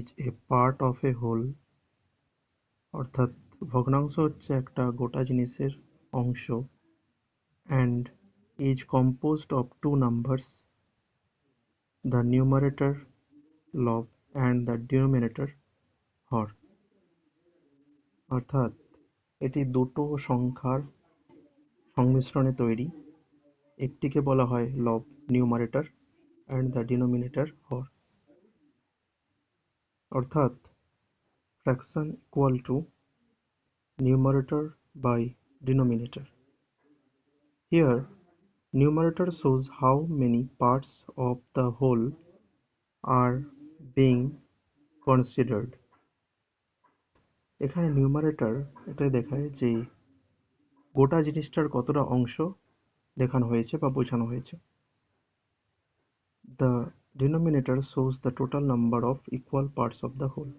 Is a part of a whole, অর্থাৎ ভগ্নাংশ হচ্ছে একটা গোটা জিনিসের অংশ, and is composed of two numbers, the numerator লব অ্যান্ড দ্য ডিনোমিনেটর হর। অর্থাৎ এটি দুটো সংখ্যার সংমিশ্রণে তৈরি। একটিকে বলা হয় লব নিউমারেটর অ্যান্ড দ্য ডিনোমিনেটর হর। অর্থাৎ fraction equal to numerator by denominator. Here, numerator shows how many parts of the whole are being considered. এখানে নিউমারেটর এটাই দেখায় যে গোটা জিনিসটার কতটা অংশ দেখানো হয়েছে বা বোঝানো হয়েছে। The denominator shows the total number of equal parts of the whole.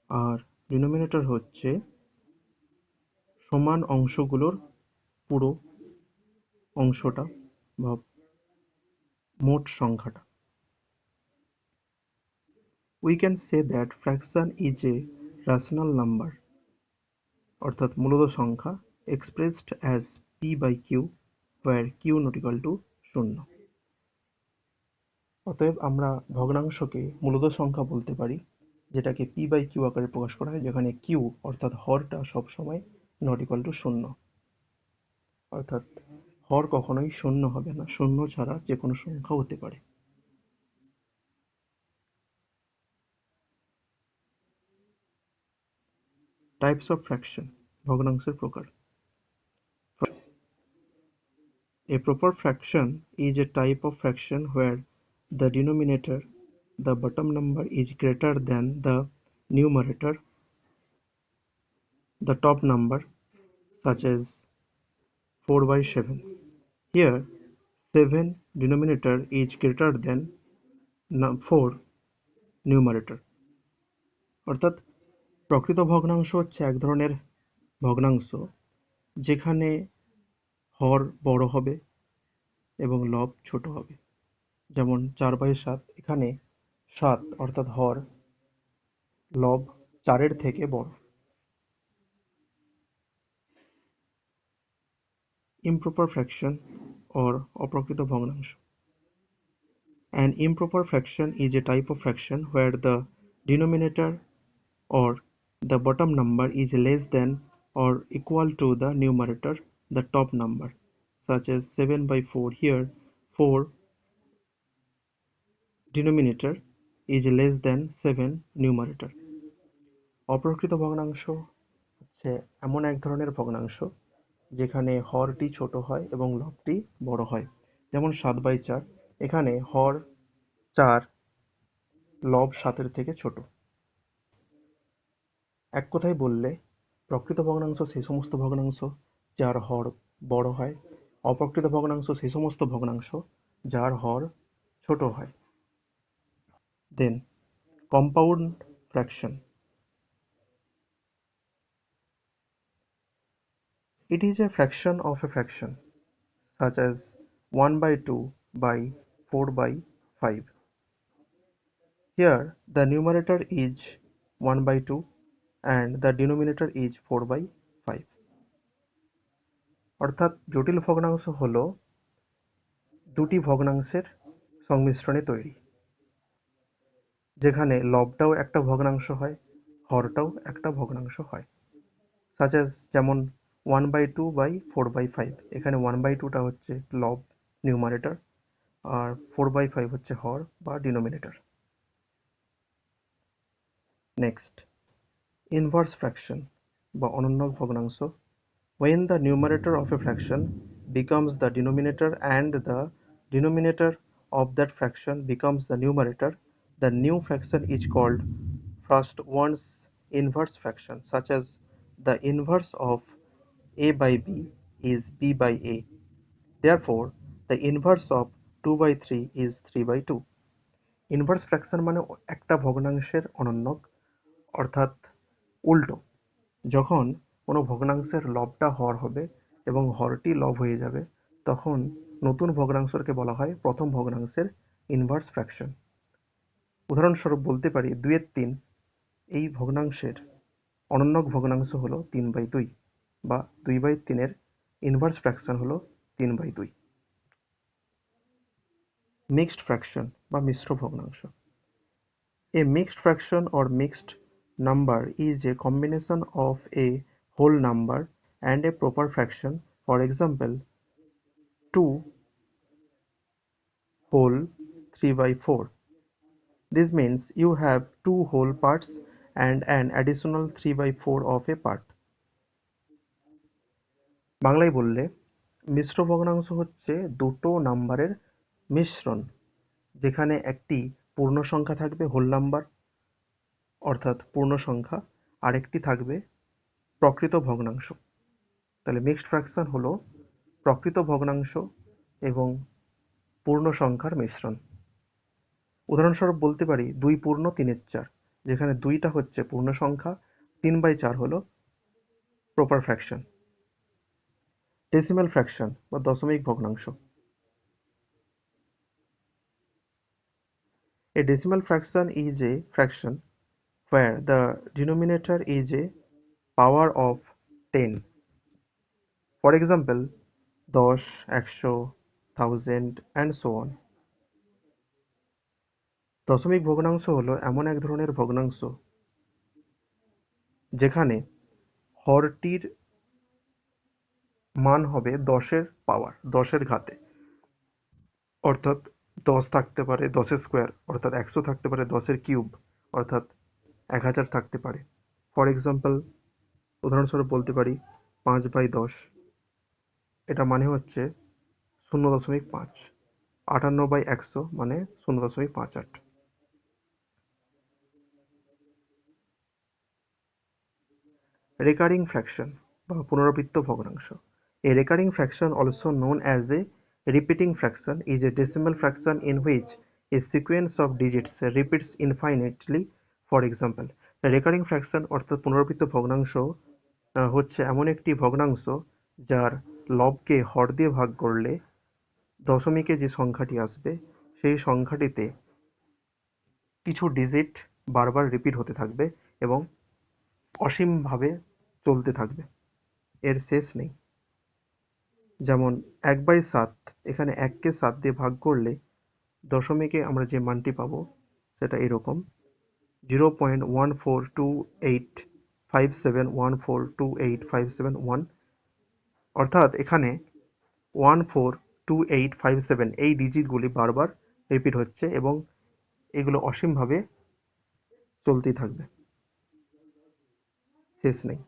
আর ডিনোমিনেটর হচ্ছে সমান অংশগুলোর পুরো অংশটা বা মোট সংখ্যাটা। We can say that fraction is a rational number, অর্থাৎ মূলত সংখ্যা, expressed as p by q, where q not equal to 0. অতএব আমরা ভগ্নাংশকে মূলত সংখ্যা বলতে পারি, যেটাকে p by q আকারে প্রকাশ করা হয়, যেখানে q অর্থাৎ হরটা সবসময় not equal to 0, অর্থাৎ হর কখনোই 0 হবে না, 0 ছাড়া যে কোনো সংখ্যা হতে পারে। টাইপস অফ ফ্র্যাকশন, ভগ্নাংশের প্রকার। A proper fraction is a type of fraction where the denominator, the bottom number, is greater than the numerator, the top number, such as 4/7. Here, 7 denominator is greater than 4 numerator. অর্থাৎ প্রকৃত ভগ্নাংশ হচ্ছে এক ধরনের ভগ্নাংশ যেখানে হর বড় হবে এবং লব ছোট হবে। যেমন 4/7, এখানে 7 অর্থাৎ হর লব 4-এর থেকে বড়। Improper fraction or অপ্রকৃত ভগ্নাংশ. An improper fraction is a type of fraction where the denominator or the bottom number is less than or equal to the numerator, the top number, such as 7/4. Here, 4 denominator is less than 7 numerator. অপ্রকৃত ভগ্নাংশ হচ্ছে এমন এক ধরনের ভগ্নাংশ যেখানে হরটি ছোট হয় এবং লবটি বড় হয়। যেমন 7/4, এখানে হর 4, লব 7-এর থেকে ছোট। এক কথায় বললে প্রকৃত ভগ্নাংশ সেই সমস্ত ভগ্নাংশ যার হর বড় হয়, অপ্রকৃত ভগ্নাংশ সেই সমস্ত ভগ্নাংশ যার হর ছোট হয়। Then compound fraction. It is a fraction of a fraction, such as 1/2 by 4/5. Here, the numerator is 1/2 and the denominator is 4/5. অর্থাৎ জটিল ভগ্নাংশ হলো দুটি ভগ্নাংশের সংমিশ্রণে তৈরি, যেখানে লবটাও একটা ভগ্নাংশ হয়, হরটাও একটা ভগ্নাংশ হয়। সাচ অ্যাজ যেমন 1/2 by 4/5, এখানে 1/2টা হচ্ছে লব নিউমারেটর আর 4/5 হচ্ছে হর বা ডিনোমিনেটর। নেক্সট, ইনভার্স ফ্র্যাকশন বা অনন্যক ভগ্নাংশ। When the numerator of a fraction becomes the denominator and the denominator of that fraction becomes the numerator, the new fraction is called first one's inverse fraction, such as the inverse of a by b is b by a. Therefore, the inverse of 2/3 is 3/2. Inverse fraction মানে একটা ভগ্নাংশের অনন্যক, অর্থাৎ উল্টো। যখন কোনো ভগ্নাংশের লবটা হর হবে এবং হরটি লব হয়ে যাবে, তখন নতুন ভগ্নাংশকে বলা হয় প্রথম ভগ্নাংশের ইনভার্স ফ্র্যাকশন। উদাহরণস্বরূপ বলতে পারি 2/3 এই ভগ্নাংশের অনন্যক ভগ্নাংশ হলো 3/2 বা 2/3 ইনভার্স ফ্র্যাকশন হলো 3/2। মিক্সড ফ্র্যাকশন বা মিশ্র ভগ্নাংশ। A mixed fraction or mixed number is a combination of a whole number and a proper fraction. For example, 2 whole 3/4. This means you have 2 whole parts and an additional 3/4 of a part. বাংলায় বললে মিশ্র ভগ্নাংশ হচ্ছে দুটো নাম্বারের মিশ্রণ, যেখানে একটি পূর্ণ সংখ্যা থাকবে হোল নাম্বার অর্থাৎ পূর্ণ সংখ্যা, আরেকটি থাকবে প্রকৃত ভগ্নাংশ। তাহলে মিক্সড ফ্র্যাকশন হলো প্রকৃত ভগ্নাংশ এবং পূর্ণ সংখ্যার মিশ্রণ। উদাহরণস্বরূপ বলতে পারি 2 পূর্ণ 3/4, যেখানে 2টা হচ্ছে পূর্ণ সংখ্যা, 3/4 হলো প্রপার ফ্র্যাকশন। ডেসিমাল ফ্র্যাকশন বা দশমিক ভগ্নাংশ। A decimal fraction is a fraction where the denominator is a power of 10. For example, 10, 100, 1000 and so on. দশমিক ভগ্নাংশ হলো এমন এক ধরনের ভগ্নাংশ যেখানে হরটির মান হবে 10-এর পাওয়ার, 10-এর ঘাতে, অর্থাৎ 10 থাকতে পারে 10-এর স্কোয়ার অর্থাৎ 100 থাকতে পারে 10-এর কিউব অর্থাৎ 1000 থাকতে পারে। ফর এক্সাম্পল, উদাহরণস্বরূপ বলতে পারি 5/10, এটা মানে হচ্ছে 0.5। 58/100 মানে 0.58। রেকারিং ফ্র্যাকশন বা পুনরাবৃত্ত ভগ্নাংশ। A recurring fraction, also known as a repeating fraction, is a decimal fraction in which a sequence of digits repeats infinitely. For example, a recurring fraction অর্থাৎ পুনরাবৃত্ত ভগ্নাংশ হচ্ছে এমন একটি ভগ্নাংশ যার লবকে হর দিয়ে ভাগ করলে দশমিকে যে সংখ্যাটি আসবে সেই সংখ্যাটিতে কিছু ডিজিট বারবার রিপিট হতে থাকবে এবং অসীমভাবে চলতে থাকবে, এর শেষ নেই। যেমন 1/7, এখানে 1কে 7 দিয়ে ভাগ করলে দশমিকে আমরা যে মানটি পাবো সেটা এরকম 0.142857142857 অর্থাৎ এখানে 142857 এই ডিজিটগুলি বারবার রিপিট হচ্ছে এবং এগুলো অসীমভাবে চলতেই থাকবে, শেষ নেই।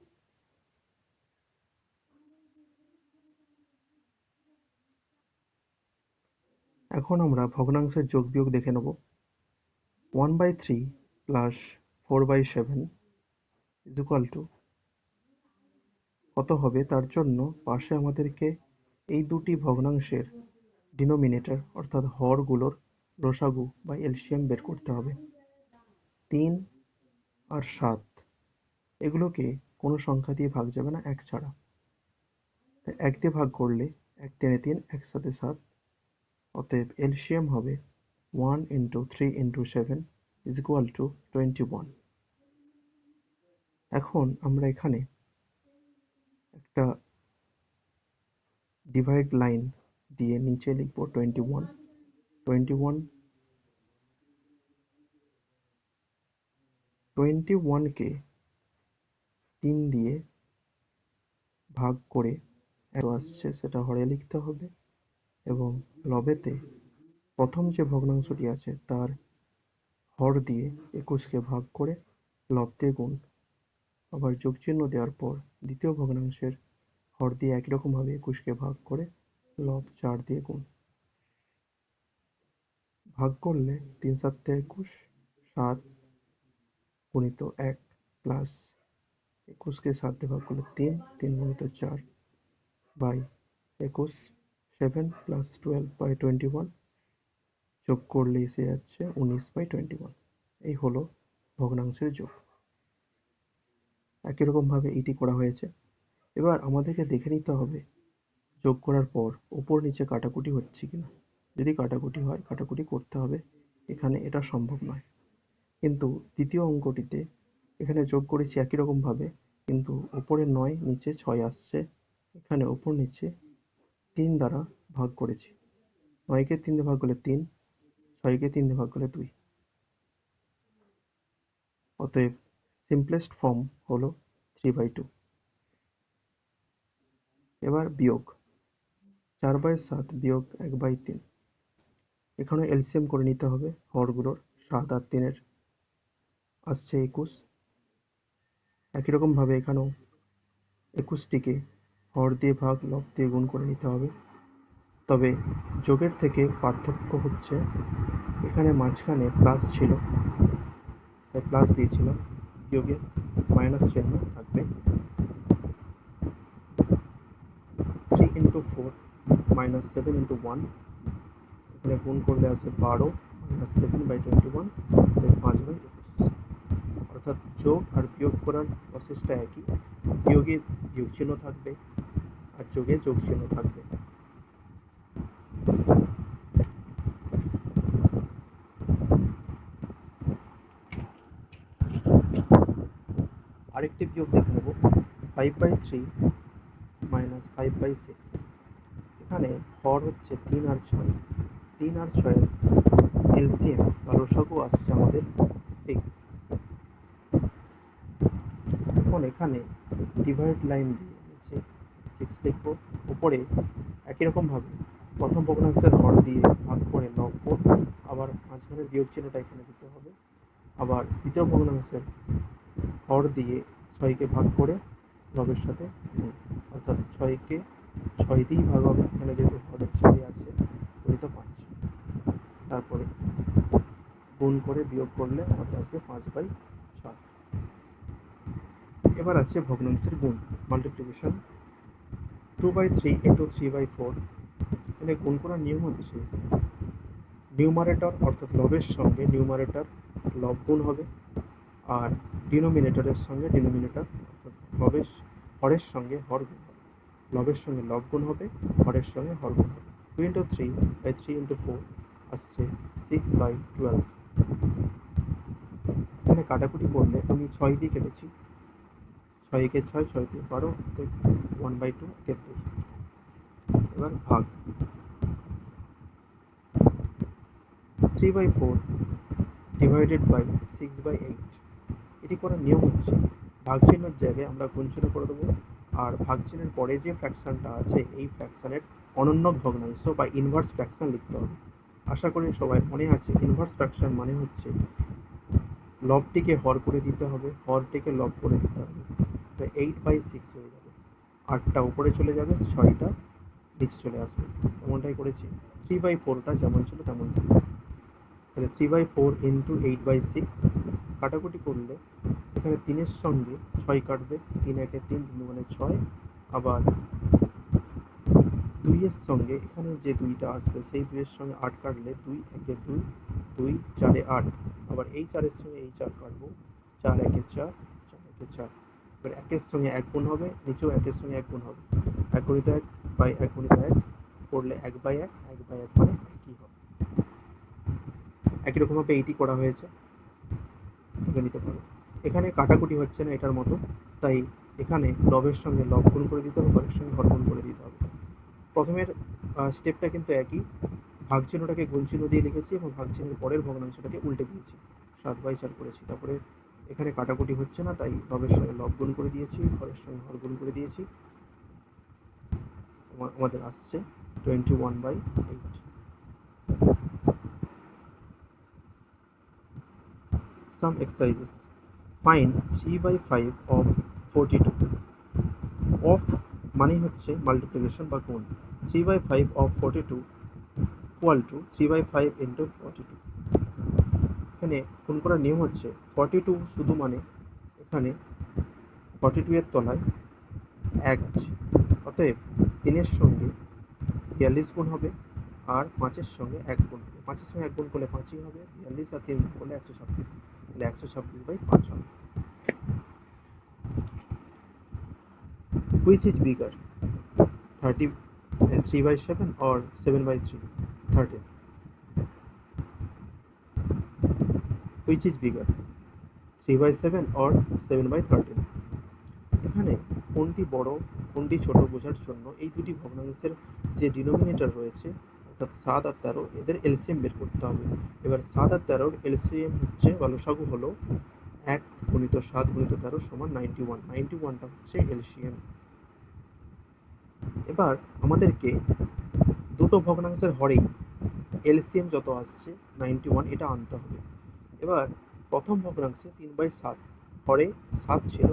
এখন আমরা ভগ্নাংশের যোগ বিয়োগ দেখে নেব। 1/3 প্লাস 4/7 ইজ ইকুয়াল টু কত হবে, তার জন্য পাশে আমাদেরকে এই দুটি ভগ্নাংশের ডিনোমিনেটর অর্থাৎ হরগুলোর লসাগু বা এলসিএম বের করতে হবে। 3 আর 7 এগুলোকে কোনো সংখ্যা দিয়ে ভাগ যাবে না 1 ছাড়া, তাই 1 দিয়ে ভাগ করলে 1 3 3 একসাথে 7, অতএব এলসিএম হবে 1 × 3 × 7 ইজ ইকুয়াল টু 21। এখন আমরা এখানে একটা ডিভাইড লাইন দিয়ে নিচে লিখব 21। 21কে 3 দিয়ে ভাগ করে আসছে সেটা হরে লিখতে হবে এবং লবেতে প্রথম যে ভগ্নাংশটি আছে তার হর দিয়ে 21কে ভাগ করে লব দিয়ে গুণ, আবার যোগ চিহ্ন দেওয়ার পর দ্বিতীয় ভগ্নাংশের হর দিয়ে একই রকমভাবে 21কে ভাগ করে লব 4 দিয়ে গুণ। ভাগ করলে 3 × 7 = 21, 7 গুণিত 1 প্লাস 21কে 7 দিয়ে ভাগ করলে 3, 3 গুণিত 4 বাই 21, 7 প্লাস 12/21 যোগ করলে এসে যাচ্ছে 19/21। এই হলো ভগ্নাংশের যোগ। একই রকমভাবে এটি করা হয়েছে। এবার আমাদেরকে দেখে নিতে হবে যোগ করার পর ওপর নিচে কাটাকুটি হচ্ছে কিনা। যদি কাটাকুটি হয় কাটাকুটি করতে হবে, এখানে এটা সম্ভব নয়। কিন্তু দ্বিতীয় অঙ্কটিতে এখানে যোগ করেছি একই রকমভাবে, কিন্তু উপরে ৯ নিচে ৬ আসছে। এখানে উপর নিচে ৩ দ্বারা ভাগ করেছি। ৯কে ৩ দিয়ে ভাগ করলে ৩, ৬কে ৩ দিয়ে ভাগ করলে ২। অতএব সিম্পলেস্ট ফর্ম হলো 3/2। এবার বিয়োগ। ৪/৭ বিয়োগ ১/৩। এখানে এলসিএম করে নিতে হবে হরগুলোর। ৭ আর ৩ আসছে ২১। একই রকমভাবে এখানেও ২১টিকে হর দিয়ে ভাগ, লব দিয়ে গুণ করে নিতে হবে। তবে যোগের থেকে পার্থক্য হচ্ছে এখানে মাঝখানে প্লাস ছিল, তাই প্লাস দিয়েছিলাম। বিয়োগে মাইনাস চিহ্ন থাকবে। 3 ইন্টু 4 মাইনাস 7 ইন্টু 1, এখানে গুণ করলে আছে 12 মাইনাস 7/21, তাই 5/21। অর্থাৎ যোগ আর বিয়োগ করার প্রসেসটা একই। বিয়োগে বিয়োগ চিহ্ন থাকবে আর যোগে যোগ চিহ্ন থাকবে। আরেকটি বিয়োগ দেখে নেব। 5/3 মাইনাস 5/6। এখানে হর হচ্ছে 3 আর 6। 3 আর 6 এলসিএম বা লসাগু আসছে আমাদের 6। এখন এখানে ডিভাইড লাইন দিয়ে নিচে 6 লিখবো। উপরে একই রকমভাবে প্রথম ভগ্নাংশের হর দিয়ে ভাগ করে লব, আবার মাঝখানের বিয়োগ চিহ্নটা এখানে দিতে হবে। আবার দ্বিতীয় ভগ্নাংশের হর দিয়ে 6কে ভাগ করে লবের সাথে গুণ, অর্থাৎ 6কে 6 দিয়েই ভাগ হবে, এখানে যেহেতু হরের 6 আছে, গুণিত 5। তারপরে গুণ করে বিয়োগ করলে আমাদের আসবে 5/6। এবার আছে ভগ্নাংশের গুণ, মাল্টিপ্লিকেশন। 2/3 ইন্টু 3/4। এখানে গুণ করার নিয়ম হচ্ছে নিউমারেটর অর্থাৎ লবের সঙ্গে নিউমারেটর লব গুণ হবে, আর ডিনোমিনেটরের সঙ্গে ডিনোমিনেটর অর্থাৎ হরের সঙ্গে হর গুণ হবে। লবের সঙ্গে লব গুণ হবে, হরের সঙ্গে হর গুণ হবে। 2 ইন্টু 3/3 ইন্টু 4 আসছে 6/12। এখানে কাটাকুটি করলে আমি 6 দিয়ে কেটেছি। 6কে 6, 6 দিয়ে 12, 1/2 একের 2। এবার ভাগ। 3/4 ডিভাইডেড বাই 6/8। এটি করার নিয়ম হচ্ছে ভাগ চিহ্নের জায়গায় আমরা গুণ চিহ্ন করে দেবো, আর ভাগ চিহ্নের পরে যে ফ্র্যাকশনটা আছে এই ফ্র্যাকশনের অনন্যক ভগ্নাংশ বা ইনভার্স ফ্র্যাকশন লিখতে হবে। আশা করি সবাই মনে আছে ইনভার্স ফ্র্যাকশন মানে হচ্ছে লবটিকে হর করে দিতে হবে, হরটিকে লব করে দিতে হবে। তো 8/6 হয়ে যাবে। 8টা উপরে চলে যাবে, 6টা নিচে চলে আসবে। এমনটাই করেছি। 3/4টা যেমন ছিল তেমন থাকবে। তাহলে 3/4 ইন্টু 8/6 কাটাকুটি করলে এখানে 3-এর সঙ্গে 6 কাটবে। 3 একে 3, 3 দুগুণে 6। আবার 2-এর সঙ্গে এখানে যে 2টা আসবে সেই 2-এর সঙ্গে 8 কাটলে 2 একে 2, 2 4-এ 8। আবার এই 4-এর সঙ্গে এই 4 কাটবো। 4 একে 4, 4 একে 4। এবার 1-এর সঙ্গে 1 গুণ হবে, নিচেও 1-এর সঙ্গে 1 গুণ হবে। 1 গুণিত 1 বাই 1 গুণিত 1 করলে 1/1, 1/1 মানে একই হবে। একই রকমভাবে এইটি করা হয়েছে, তুলে নিতে পারো। এখানে কাটাকুটি হচ্ছে না এটার মতো, তাই এখানে লবের সঙ্গে লব গুণ করে দিতে হবে, হরের সঙ্গে হর গুণ করে দিতে হবে। প্রথমের স্টেপটা কিন্তু একই। ভাগ চিহ্নটাকে গুণ চিহ্ন দিয়ে লিখেছি এবং ভাগ চিহ্নের পরের ভগ্নাংশটাকে উল্টে দিয়েছি, 7/4 করেছি। তারপরে এখানে কাটাকুটি হচ্ছে না, তাই লবের সঙ্গে লব গুণ করে দিয়েছি, হরের সঙ্গে হর গুণ করে দিয়েছি। আমাদের আসছে 21/8। Some exercises. Find 3/5 of 42. Of মানে হচ্ছে মাল্টিপ্লিকেশন বা গুণ। 3/5 of 42 equal to 3/5 into 42। এখানে গুণ করার নিয়ম হচ্ছে 42 শুধু মানে এখানে 42 এর তলায় 1 আছে, অতএব 3-এর সঙ্গে 42 গুণ হবে, আর 5-এর সঙ্গে 1 গুণ হবে। 5-এর সঙ্গে 1 গুণ করলে 5ই হবে, 42 আর 3 গুণ করলে 126, তাহলে 126/5 হবে। Which is bigger, 3/7 or 7/3? 13. which is bigger, 3/7 or 7/13? এখানে কোনটি বড় কোনটি ছোট বোঝার জন্য এই দুটি ভগ্নাংশের যে ডিনোমিনেটর রয়েছে অর্থাৎ 7 আর 13 এদের এলসিএম বের করতে হবে। এবার 7 আর 13 এলসিএম হচ্ছে বা লসাগু হলো 1 গুণিত 7 গুণিত 13 সমান 91। 91টা হচ্ছে এলসিএম। এবার আমাদেরকে দুটো ভগ্নাংশের হরেই এলসিএম যত আসছে 91 এটা আনতে হবে। এবার প্রথম ভগ্নাংশে 3/7 হরে 7 ছিল,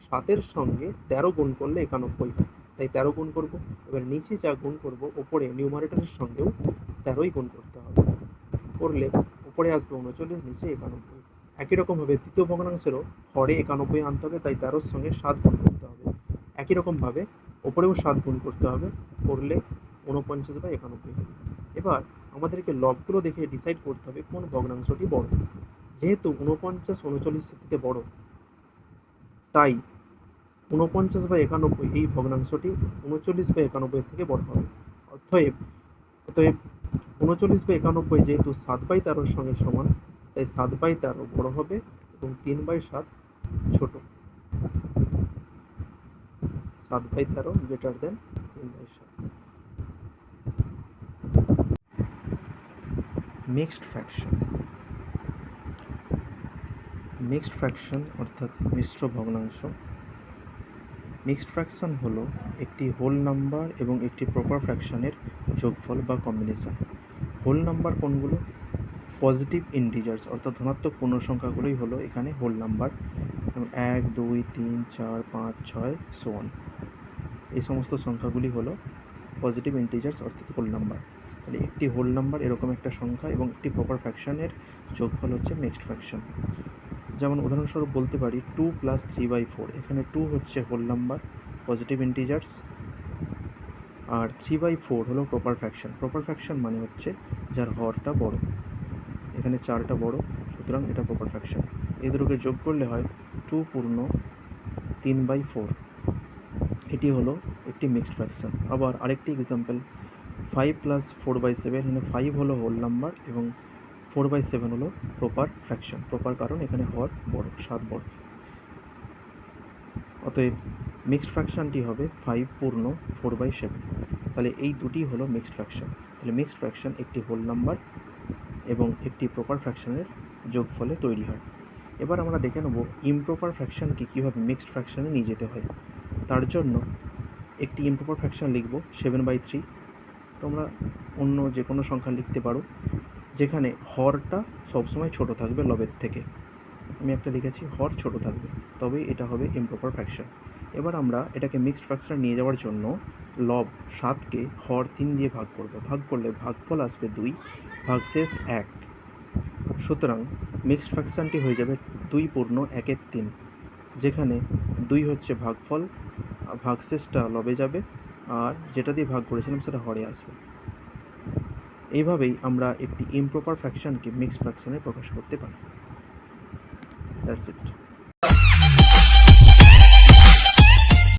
7-এর সঙ্গে 13 গুণ করলে 91 হয়, তাই 13 গুণ করব। এবার নিচে যা গুণ করব ওপরে নিউমারেটরের সঙ্গেও 13ই গুণ করতে হবে, করলে উপরে আসবে 39, নিচে 91। একই রকমভাবে দ্বিতীয় ভগ্নাংশেরও হরে 91 আনতে হবে, তাই 13-র সঙ্গে 7 গুণ করতে হবে। একই রকমভাবে ওপরেও 7 গুণ করতে হবে, করলে 49/91 হবে। এবার আমাদেরকে লবগুলো দেখে ডিসাইড করতে হবে কোন ভগ্নাংশটি বড়। যেহেতু 49 39-এর থেকে বড়, তাই 49/91 এই ভগ্নাংশটি 39/91 থেকে বড় হবে। অতএব 39/91 যেহেতু 7/13-র সঙ্গে সমান, তাই 7/13 বড় হবে এবং 3/7 ছোট। 7/13 greater than 3/7। Mixed fraction. Mixed fraction অর্থাৎ মিশ্র ভগ্নাংশ। মিক্সড ফ্র্যাকশন হলো একটি হোল নাম্বার এবং একটি প্রপার ফ্র্যাকশনের যোগফল বা কম্বিনেশন। হোল নাম্বার কোনগুলো? পজিটিভ ইন্টিজার্স অর্থাৎ ধনাত্মক পূর্ণসংখ্যাগুলোই হলো এখানে হোল নাম্বার, যেমন 1 2 3 4 5 6 সো অন। এই সমস্ত সংখ্যাগুলি হলো পজিটিভ ইন্টিজার্স অর্থাৎ হোল নাম্বার। তাহলে একটি হোল নাম্বার এরকম একটা সংখ্যা এবং একটি প্রপার ফ্র্যাকশনের যোগফল হচ্ছে মিক্সড ফ্র্যাকশন। যেমন উদাহরণস্বরূপ বলতে পারি 2 + 3/4। এখানে 2 হচ্ছে হোল নাম্বার পজিটিভ ইন্টিজার্স, আর 3/4 হলো প্রপার ফ্র্যাকশন। প্রপার ফ্র্যাকশন মানে হচ্ছে যার হরটা বড়। এখানে 4টা বড়, সুতরাং এটা প্রপার ফ্র্যাকশন। এই দুটোকে যোগ করলে হয় 2 পূর্ণ 3/4। এটি হলো একটি মিক্সড ফ্র্যাকশন। আবার আরেকটি এক্সাম্পল 5 + 4/7। এখানে 5 হলো হোল নাম্বার এবং 4/7 হলো প্রপার ফ্র্যাকশন। প্রপার কারণ এখানে হর বড়, 7 বড়। অতএব মিক্সড ফ্র্যাকশনটি হবে 5 পূর্ণ 4/7। তাহলে এই দুটি হলো মিক্সড ফ্র্যাকশন। তাহলে মিক্সড ফ্র্যাকশন একটি হোল নাম্বার এবং একটি প্রপার ফ্র্যাকশনের যোগফলে তৈরি হয়। এবার আমরা দেখে নেব ইমপ্রপার ফ্র্যাকশনকে কীভাবে মিক্সড ফ্র্যাকশনে নিয়ে যেতে হয়। তার জন্য একটি ইমপ্রপার ফ্র্যাকশন লিখব 7/3। তোমরা অন্য যে কোনো সংখ্যা লিখতে পারো, যেখানে হরটা সবসময় ছোট থাকবে লবের থেকে। আমি একটা লিখেছি হর ছোট থাকবে, তবেই এটা হবে ইমপ্রপার ফ্র্যাকশন। এবার আমরা এটাকে মিক্সড ফ্র্যাকশনে নিয়ে যাওয়ার জন্য লব 7কে হর 3 দিয়ে ভাগ করব। ভাগ করলে ভাগফল আসবে 2, ভাগশেষ 1। সুতরাং মিক্সড ফ্র্যাকশনটি হয়ে যাবে 2 পূর্ণ 1/3, যেখানে 2 হচ্ছে ভাগফল, ভাগশেষটা লবে যাবে, আর যেটা দিয়ে ভাগ করেছিলাম সেটা হরে আসবে। এইভাবেই আমরা একটি ইমপ্রপার ফ্র্যাকশনকে মিক্সড ফ্র্যাকশনে প্রকাশ করতে পারি। That's it.